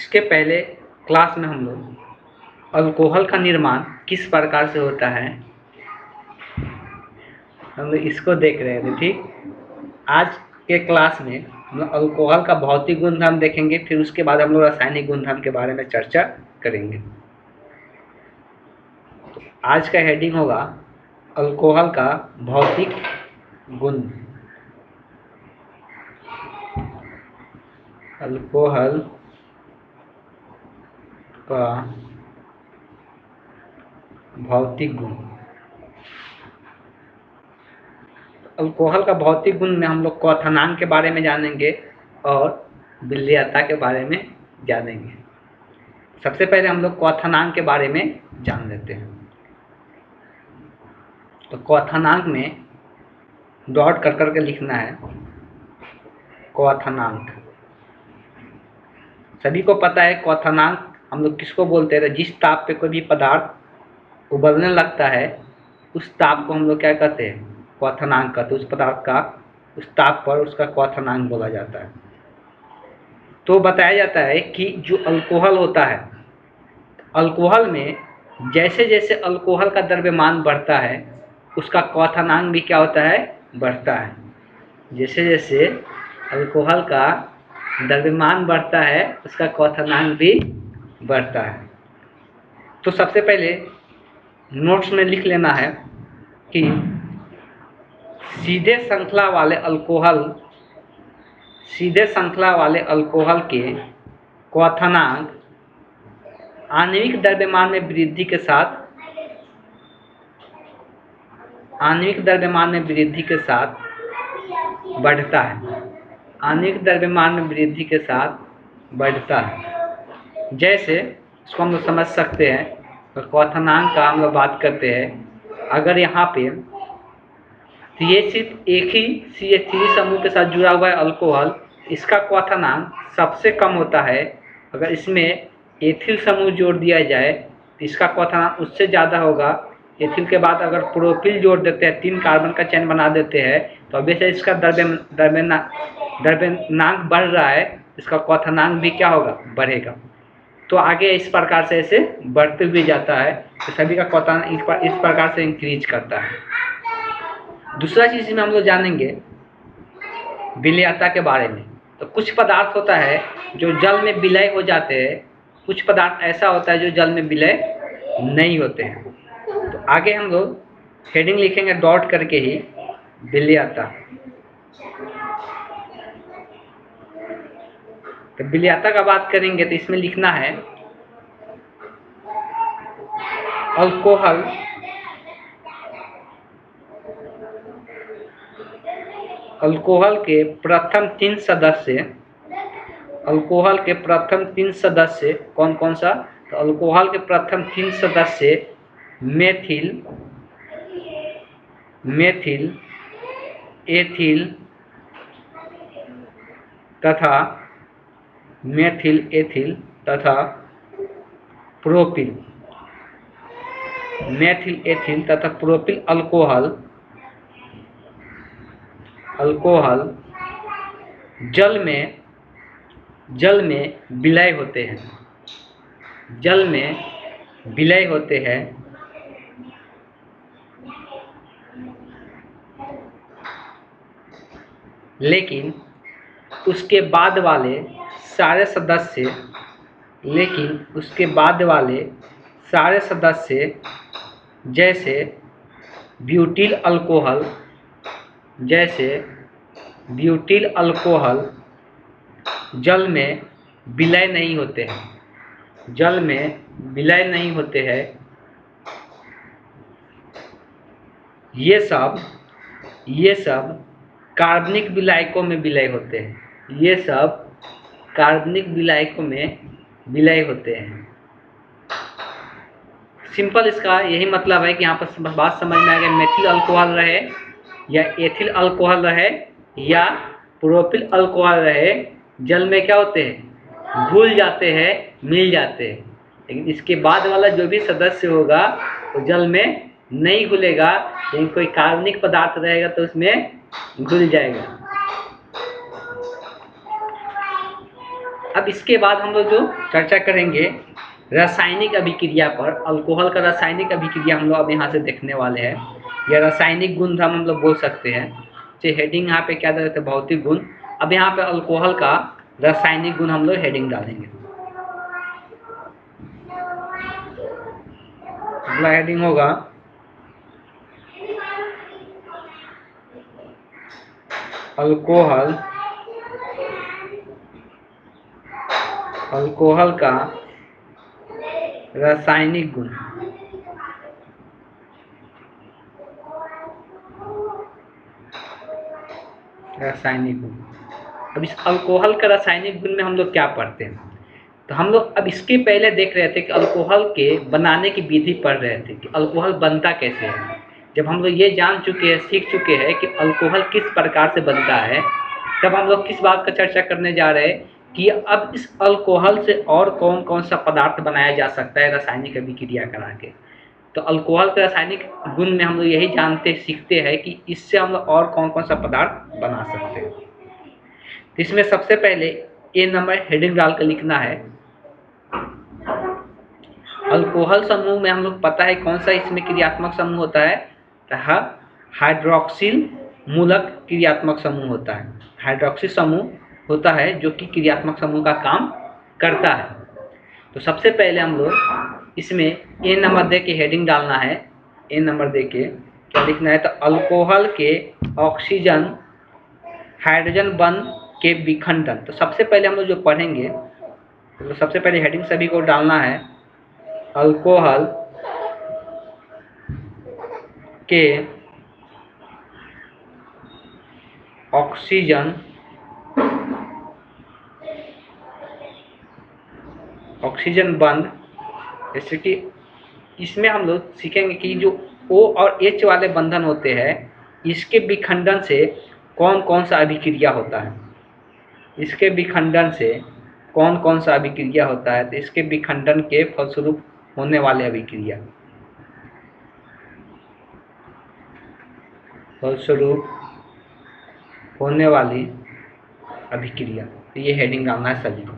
इसके पहले क्लास में हम लोग अल्कोहल का निर्माण किस प्रकार से होता है हम लोग इसको देख रहे थे। ठीक, आज के क्लास में हम लोग अल्कोहल का भौतिक गुणधर्म देखेंगे, फिर उसके बाद हम लोग रासायनिक गुणधर्म के बारे में चर्चा करेंगे। तो आज का हेडिंग होगा अल्कोहल का भौतिक गुण। अल्कोहल का भौतिक गुण। अल्कोहल का भौतिक गुण में हम लोग क्वथनांक के बारे में जानेंगे और विलयता के बारे में जानेंगे। सबसे पहले हम लोग क्वथनांक के बारे में जान लेते हैं। तो क्वथनांक में डॉट कर करके लिखना है। क्वथनांक सभी को पता है। क्वथनांक हम लोग किसको बोलते हैं? जिस ताप पे कोई भी पदार्थ उबलने लगता है उस ताप को हम लोग क्या कहते हैं? क्वथनांक कहते हैं। उस पदार्थ का उस ताप पर उसका क्वथनांक बोला जाता है। तो बताया जाता है कि जो अल्कोहल होता है, अल्कोहल में जैसे जैसे अल्कोहल का द्रव्यमान बढ़ता है उसका क्वथनांक भी क्या होता है? बढ़ता है। जैसे जैसे अल्कोहल का द्रव्यमान बढ़ता है उसका क्वथनांक भी बढ़ता है। तो सबसे पहले नोट्स में लिख लेना है कि सीधे श्रृंखला वाले अल्कोहल के क्वथनांक आणविक द्रव्यमान में वृद्धि के साथ बढ़ता है। आणविक द्रव्यमान में वृद्धि के साथ बढ़ता है। जैसे इसको हम लोग समझ सकते हैं। तो क्वथनांक का हम लोग बात करते हैं। अगर यहाँ पे तो ये सिर्फ एक ही CH3 समूह के साथ जुड़ा हुआ है अल्कोहल, इसका क्वथनांक सबसे कम होता है। अगर इसमें एथिल समूह जोड़ दिया जाए तो इसका क्वथनांक उससे ज़्यादा होगा। एथिल के बाद अगर प्रोपिल जोड़ देते हैं, 3 कार्बन का चेन बना देते हैं, तो अब जैसे इसका द्रव्यनांक बढ़ रहा है, इसका क्वथनांक भी क्या होगा? बढ़ेगा। तो आगे इस प्रकार से ऐसे बढ़ते हुए जाता है। तो सभी का क्वथनांक इस प्रकार से इंक्रीज करता है। दूसरा चीज़ में हम लोग जानेंगे विलयता के बारे में। तो कुछ पदार्थ होता है जो जल में विलय हो जाते हैं, कुछ पदार्थ ऐसा होता है जो जल में विलय नहीं होते हैं। तो आगे हम लोग हेडिंग लिखेंगे डॉट करके ही, विलयता। तो विलयता का बात करेंगे तो इसमें लिखना है अल्कोहल के प्रथम 3 सदस्य कौन कौन सा? तो अल्कोहल के प्रथम 3 सदस्य मेथिल, एथिल तथा प्रोपिल। मेथिल, एथिल तथा प्रोपिल अल्कोहल जल में विलय होते हैं। लेकिन उसके बाद वाले सारे सदस्य जैसे ब्यूटिल अल्कोहल जल में विलय नहीं होते हैं। ये सब कार्बनिक विलायकों में विलय होते हैं। सिंपल इसका यही मतलब है कि यहाँ पर बात समझ में आ गया। मेथिल अल्कोहल रहे या एथिल अल्कोहल रहे या प्रोपिल अल्कोहल रहे, जल में क्या होते हैं? घुल जाते हैं, मिल जाते हैं। लेकिन इसके बाद वाला जो भी सदस्य होगा वो जल में नहीं घुलेगा, लेकिन कोई कार्बनिक पदार्थ रहेगा तो उसमें घुल जाएगा। अब इसके बाद हम लोग जो चर्चा करेंगे रासायनिक अभिक्रिया पर, अल्कोहल का रासायनिक अभिक्रिया हम लोग अब यहाँ से देखने वाले हैं, या रासायनिक गुणधर्म हम लोग बोल सकते हैं। जो हेडिंग यहाँ पे क्या देते हैं, भौतिक गुण। अब यहाँ पे अल्कोहल का रासायनिक गुण हम लोग हेडिंग डालेंगे। अगला हेडिंग होगा अल्कोहल का रासायनिक गुण। रासायनिक गुण। अब इस अल्कोहल का रासायनिक गुण में हम लोग क्या पढ़ते हैं, तो हम लोग अब इसके पहले देख रहे थे कि अल्कोहल के बनाने की विधि पढ़ रहे थे कि अल्कोहल बनता कैसे है। जब हम लोग ये जान चुके हैं, सीख चुके हैं कि अल्कोहल किस प्रकार से बनता है, तब हम लोग किस बात का चर्चा करने जा रहे हैं कि अब इस अल्कोहल से और कौन कौन सा पदार्थ बनाया जा सकता है रासायनिक अभिक्रिया करा के। तो अल्कोहल के रासायनिक गुण में हम लोग यही जानते सीखते हैं कि इससे हम लोग और कौन कौन सा पदार्थ बना सकते हैं। इसमें सबसे पहले ए नंबर हेडिंग डाल कर लिखना है। अल्कोहल समूह में हम लोग पता है कौन सा इसमें क्रियात्मक समूह होता है, हाइड्रोक्सिल मूलक क्रियात्मक समूह होता है। हाइड्रोक्सिल समूह होता है जो कि क्रियात्मक समूह का काम करता है। तो सबसे पहले हम लोग इसमें ए नंबर दे के हेडिंग डालना है। ए नंबर दे के क्या लिखना है, तो अल्कोहल के ऑक्सीजन हाइड्रोजन बंध के विखंडन। तो सबसे पहले हम लोग जो पढ़ेंगे, तो सबसे पहले हेडिंग सभी को डालना है, अल्कोहल के ऑक्सीजन बंध। जैसे कि इसमें हम लोग सीखेंगे कि जो O और H वाले बंधन होते हैं, इसके विखंडन से कौन कौन सा अभिक्रिया होता है। इसके विखंडन से कौन कौन सा अभिक्रिया होता है, तो इसके विखंडन के फलस्वरूप होने वाले अभिक्रिया, फलस्वरूप होने वाली अभिक्रिया। तो ये हेडिंग डालना है सभी को।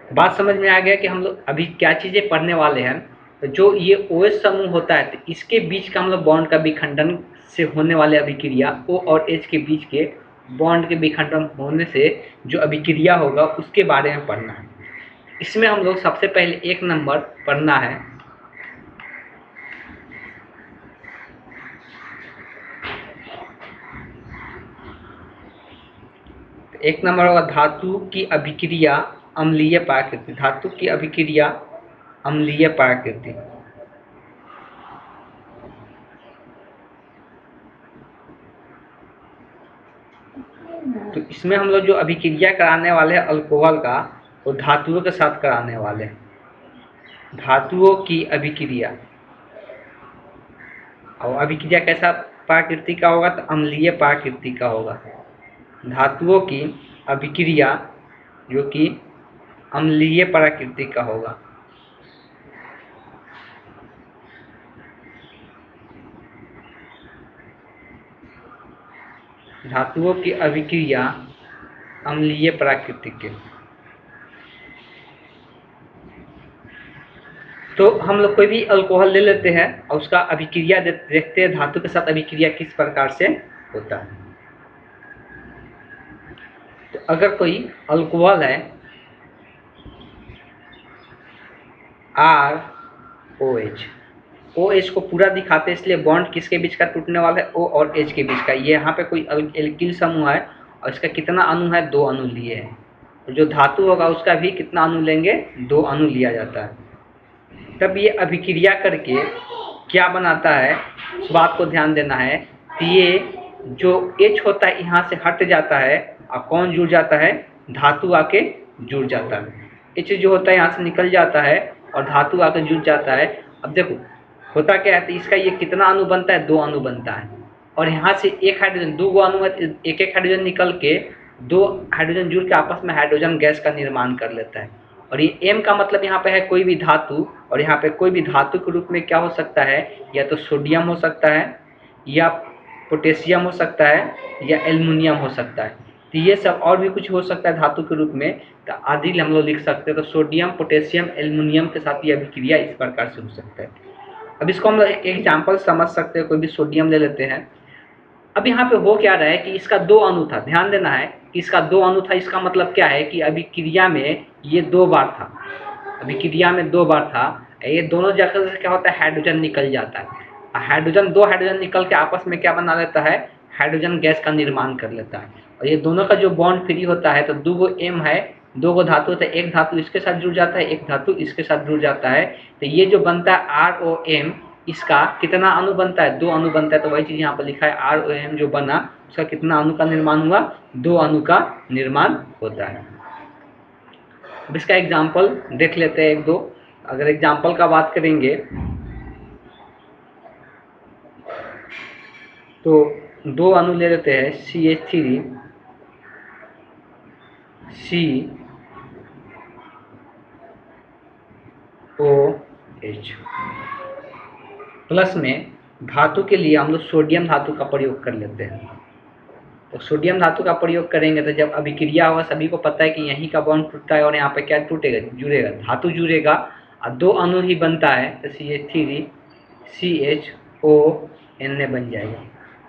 बात समझ में आ गया कि हम लोग अभी क्या चीज़ें पढ़ने वाले हैं। तो जो ये OH समूह होता है, तो इसके बीच का हम लोग बॉन्ड का विखंडन से होने वाले अभिक्रिया, O और H के बीच के बॉन्ड के विखंडन होने से जो अभिक्रिया होगा उसके बारे में पढ़ना है। इसमें हम लोग सबसे पहले एक नंबर पढ़ना है, तो एक नंबर होगा धातु की अभिक्रिया अम्लीय प्रकृति। धातु की अभिक्रिया अम्लीय प्रकृति। तो इसमें हम लोग जो अभिक्रिया कराने वाले हैं अल्कोहल का, वो धातुओं के साथ कराने वाले हैं। धातुओं की अभिक्रिया, और अभिक्रिया कैसा प्रकृति का होगा, तो अम्लीय प्रकृति का होगा। धातुओं की अभिक्रिया जो कि अम्लीय प्रकृति का होगा। धातुओं की अभिक्रिया अम्लीय प्रकृति के। तो हम लोग कोई भी अल्कोहल ले लेते हैं और उसका अभिक्रिया देखते हैं धातु के साथ अभिक्रिया किस प्रकार से होता है। तो अगर कोई अल्कोहल है ROH, OH को पूरा दिखाते हैं, इसलिए बॉन्ड किसके बीच का टूटने वाला है, O और H के बीच का। ये यहाँ पे कोई एल्किल समूह है और इसका कितना अणु है, 2 अणु लिए हैं। और जो धातु होगा उसका भी कितना अणु लेंगे, 2 अणु लिया जाता है। तब ये अभिक्रिया करके क्या बनाता है, उस बात को ध्यान देना है। तो ये जो H होता है यहाँ से हट जाता है और कौन जुड़ जाता है, धातु आके जुड़ जाता है। H जो होता है यहाँ से निकल जाता है और धातु आके जुड़ जाता है। अब देखो होता क्या है, तो इसका ये कितना अणु बनता है, 2 अणु बनता है। और यहाँ से एक हाइड्रोजन, 2 अणु है, एक एक हाइड्रोजन निकल के 2 हाइड्रोजन जुड़ के आपस में हाइड्रोजन गैस का निर्माण कर लेता है। और ये M का मतलब यहाँ पे है कोई भी धातु, और यहाँ पे कोई भी धातु के रूप में क्या हो सकता है, या तो सोडियम हो सकता है, या पोटेशियम हो सकता है या एल्युमिनियम हो सकता है। तो ये सब और भी कुछ हो सकता है धातु के रूप में, तो आदि हम लोग लिख सकते हैं। तो सोडियम, पोटेशियम, एल्युमिनियम के साथ ये अभिक्रिया इस प्रकार से हो सकता है। अब इसको हम लोग एक एग्जाम्पल समझ सकते हैं। कोई भी सोडियम ले लेते हैं। अब यहाँ पे हो क्या रहा है कि इसका 2 अणु था, ध्यान देना है कि इसका 2 अणु था। इसका मतलब क्या है कि अभिक्रिया में ये 2 बार था, अभिक्रिया में 2 बार था। ये दोनों जगह से क्या होता है, हाइड्रोजन निकल जाता है। हाइड्रोजन, 2 हाइड्रोजन निकल के आपस में क्या बना लेता है, हाइड्रोजन गैस का निर्माण कर लेता है। और ये दोनों का जो बॉन्ड फ्री होता है, तो 2 गो M है, 2 गो धातु होता है, एक धातु इसके साथ जुड़ जाता है, एक धातु इसके साथ जुड़ जाता है। तो ये जो बनता है ROM, इसका कितना अणु बनता है, 2 अणु बनता है। तो वही चीज़ यहाँ पर लिखा है, ROM जो बना उसका कितना अणु का निर्माण हुआ, 2 अणु का निर्माण होता है। अब इसका एग्जाम्पल देख लेते हैं 1-2। अगर एग्जाम्पल का बात करेंगे तो 2 अणु ले लेते हैं, CH3 COH प्लस में धातु के लिए हम लोग सोडियम धातु का प्रयोग कर लेते हैं। तो सोडियम धातु का प्रयोग करेंगे तो जब अभिक्रिया होगा, सभी को पता है कि यहीं का बॉन्ड टूटता है और यहाँ पे क्या टूटेगा, जुड़ेगा, धातु जुड़ेगा और 2 अणु ही बनता है। तो CH3 CHON बन जाएगा।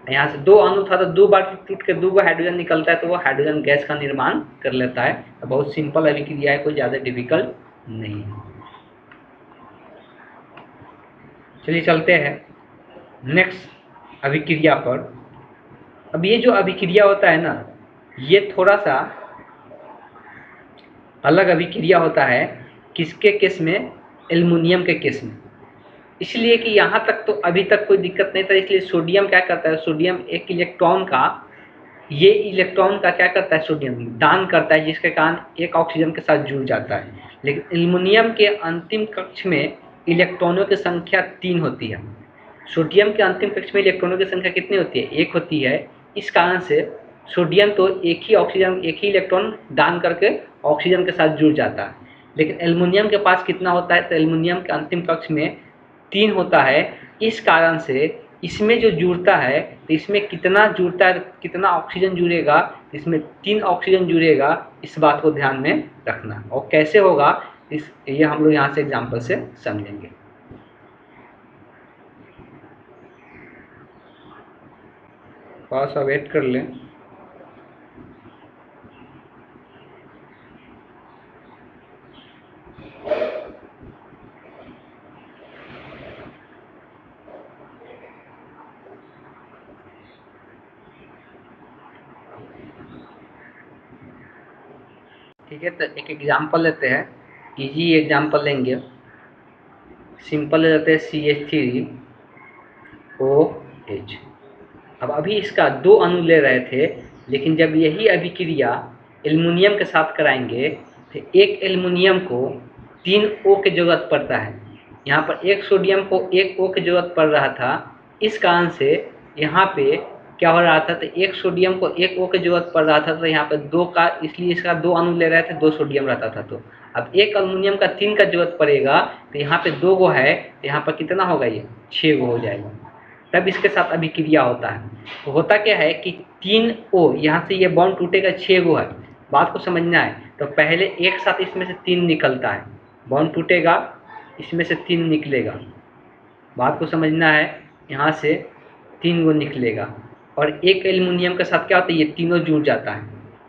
यहाँ से 2 अणु था तो 2 बार टूट के 2 गो हाइड्रोजन निकलता है, तो वो हाइड्रोजन गैस का निर्माण कर लेता है। तो बहुत सिंपल अभिक्रिया है, कोई ज़्यादा डिफिकल्ट नहीं है। चलिए चलते हैं नेक्स्ट अभिक्रिया पर। अब ये जो अभिक्रिया होता है ना, ये थोड़ा सा अलग अभिक्रिया होता है। किसके केस में, एल्युमिनियम के केस में। इसलिए कि यहाँ तक तो अभी तक कोई दिक्कत नहीं था। इसलिए सोडियम क्या करता है, सोडियम एक इलेक्ट्रॉन का, ये इलेक्ट्रॉन का क्या करता है, सोडियम दान करता है, जिसके कारण एक ऑक्सीजन के साथ जुड़ जाता है। लेकिन एल्युमिनियम के अंतिम कक्ष में इलेक्ट्रॉनों की संख्या 3 होती है। सोडियम के अंतिम कक्ष में इलेक्ट्रॉनों की संख्या कितनी होती है, 1 होती है। इस कारण से सोडियम तो एक ही ऑक्सीजन, एक ही इलेक्ट्रॉन दान करके ऑक्सीजन के साथ जुड़ जाता है। लेकिन एल्युमिनियम के पास कितना होता है, तो एल्युमिनियम के अंतिम कक्ष में 3 होता है। इस कारण से इसमें जो जुड़ता है, तो इसमें कितना जुड़ता है, कितना ऑक्सीजन जुड़ेगा, इसमें 3 ऑक्सीजन जुड़ेगा। इस बात को ध्यान में रखना। और कैसे होगा, ये हम लोग यहाँ से एग्जाम्पल से समझेंगे। थोड़ा सा वेट कर लें। ठीक है, तो एक एग्जाम्पल लेते हैं, इजी एग्जाम्पल लेंगे। सिंपल ले लेते हैं CH3OH। अब अभी इसका 2 अणु ले रहे थे, लेकिन जब यही अभिक्रिया एल्युमिनियम के साथ कराएंगे तो एक एल्युमिनियम को 3 O की जरूरत पड़ता है। यहाँ पर एक सोडियम को 1 O की जरूरत पड़ रहा था। इस कारण से यहाँ पे क्या हो रहा था, तो एक सोडियम को 1 O की जरूरत पड़ रहा था, तो यहाँ पर 2 का, इसलिए इसका 2 अणु ले रहे थे, 2 सोडियम रहता था। तो अब एक एल्युमिनियम का 3 का जरूरत पड़ेगा, तो यहाँ पे 2 गो है, तो यहाँ पर कितना होगा, ये 6 गो हो जाएगा। तब इसके साथ अभिक्रिया होता है। तो होता क्या है कि 3 O, यहाँ से ये बॉन्ड टूटेगा, 6 गो है। बात को समझना है। तो पहले एक साथ इसमें से 3 निकलता है, बॉन्ड टूटेगा, इसमें से 3 निकलेगा। बात को समझना है, यहाँ से 3 गो निकलेगा। और एक एल्युमिनियम के साथ क्या होता है, ये तीनों जुड़ जाता है।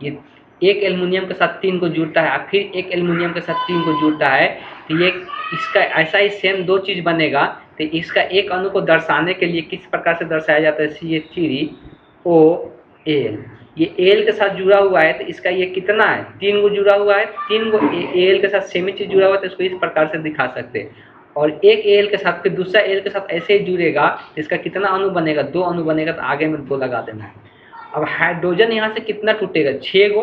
ये एक एल्युमिनियम के साथ 3 को जुड़ता है, फिर एक एल्युमिनियम के साथ 3 को जुड़ता है। तो ये इसका ऐसा ही सेम 2 चीज़ बनेगा। तो इसका एक अणु को दर्शाने के लिए किस प्रकार से दर्शाया जाता है, CH3OL। ये Al के साथ जुड़ा हुआ है, तो इसका ये कितना है, 3 गो जुड़ा हुआ है। 3 गो Al के साथ सेम ही चीज़ जुड़ा हुआ है, तो इसको इस प्रकार से दिखा सकते हैं। और एक Al के साथ फिर दूसरा Al के साथ ऐसे ही जुड़ेगा, तो इसका कितना अणु बनेगा, 2 अणु बनेगा। तो आगे में 2 लगा देना है। अब हाइड्रोजन यहाँ से कितना टूटेगा, 6 गो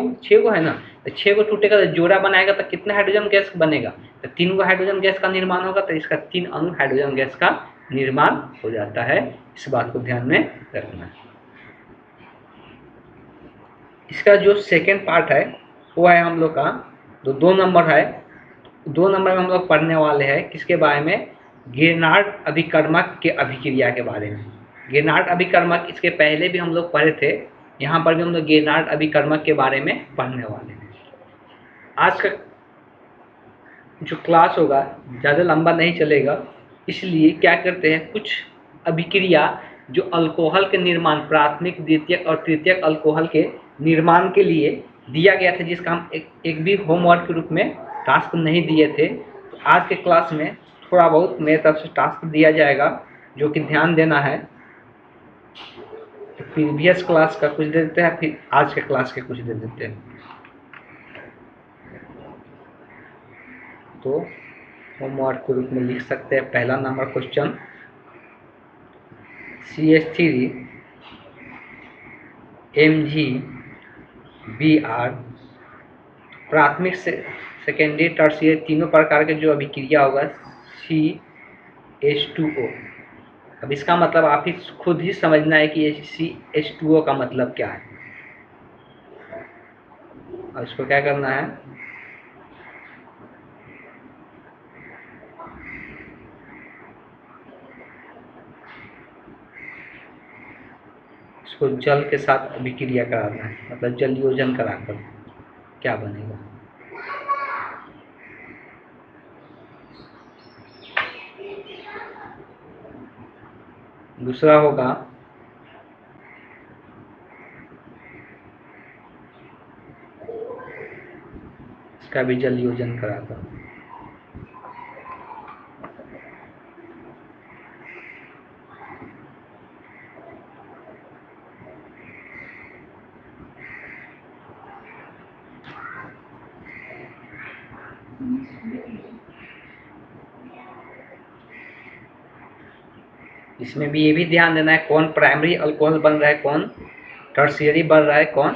है ना। तो 6 गो टूटेगा, तो जोड़ा बनाएगा, तो कितना हाइड्रोजन गैस बनेगा, तो 3 गो हाइड्रोजन गैस का निर्माण होगा। तो इसका 3 अणु हाइड्रोजन गैस का निर्माण हो जाता है। इस बात को ध्यान में रखना है। इसका जो सेकेंड पार्ट है वो है हम लोग का जो 2 नंबर है। 2 नंबर में हम लोग पढ़ने वाले हैं किसके बारे में, गिरनार्ड अभिकर्मक के अभिक्रिया के बारे में। गेनार्ड अभिकर्मक इसके पहले भी हम लोग पढ़े थे, यहाँ पर भी हम लोग गेनार्ड अभिकर्मक के बारे में पढ़ने वाले हैं। आज का जो क्लास होगा ज़्यादा लंबा नहीं चलेगा, इसलिए क्या करते हैं, कुछ अभिक्रिया जो अल्कोहल के निर्माण, प्राथमिक, द्वितीयक और तृतीयक अल्कोहल के निर्माण के लिए दिया गया था, जिसका हम एक भी होमवर्क के रूप में टास्क नहीं दिए थे। तो आज के क्लास में थोड़ा बहुत मेरे तरफ से टास्क दिया जाएगा, जो कि ध्यान देना है। प्रीवियस क्लास का कुछ दे देते हैं, फिर आज के क्लास के कुछ दे देते हैं। तो होमवर्क के रूप में लिख सकते हैं। पहला नंबर क्वेश्चन, CH3 MgBr प्राथमिक से सेकेंडरी टर्शियरी तीनों प्रकार के जो अभिक्रिया होगा CH2O। अब इसका मतलब आप ही खुद ही समझना है कि CH2O का मतलब क्या है। और इसको क्या करना है, इसको जल के साथ अभिक्रिया कराना है, मतलब जल योजन कराकर क्या बनेगा। दूसरा होगा इसका भी जल योजन कराकर। इसमें भी ये भी ध्यान देना है कौन प्राइमरी अल्कोहल बन रहा है, कौन टर्शियरी बन रहा है, कौन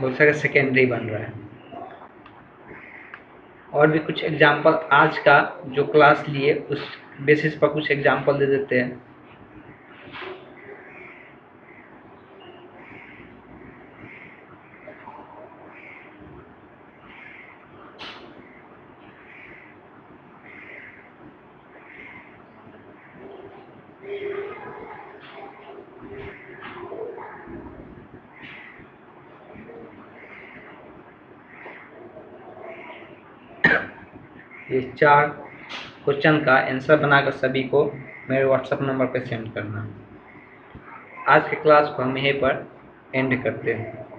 बोल सके सेकेंडरी बन रहा है। और भी कुछ एग्जाम्पल आज का जो क्लास लिए उस बेसिस पर कुछ एग्जाम्पल दे देते हैं। ये 4 क्वेश्चन का आंसर बनाकर सभी को मेरे व्हाट्सएप नंबर पर सेंड करना। आज के क्लास को हम यहीं पर एंड करते हैं।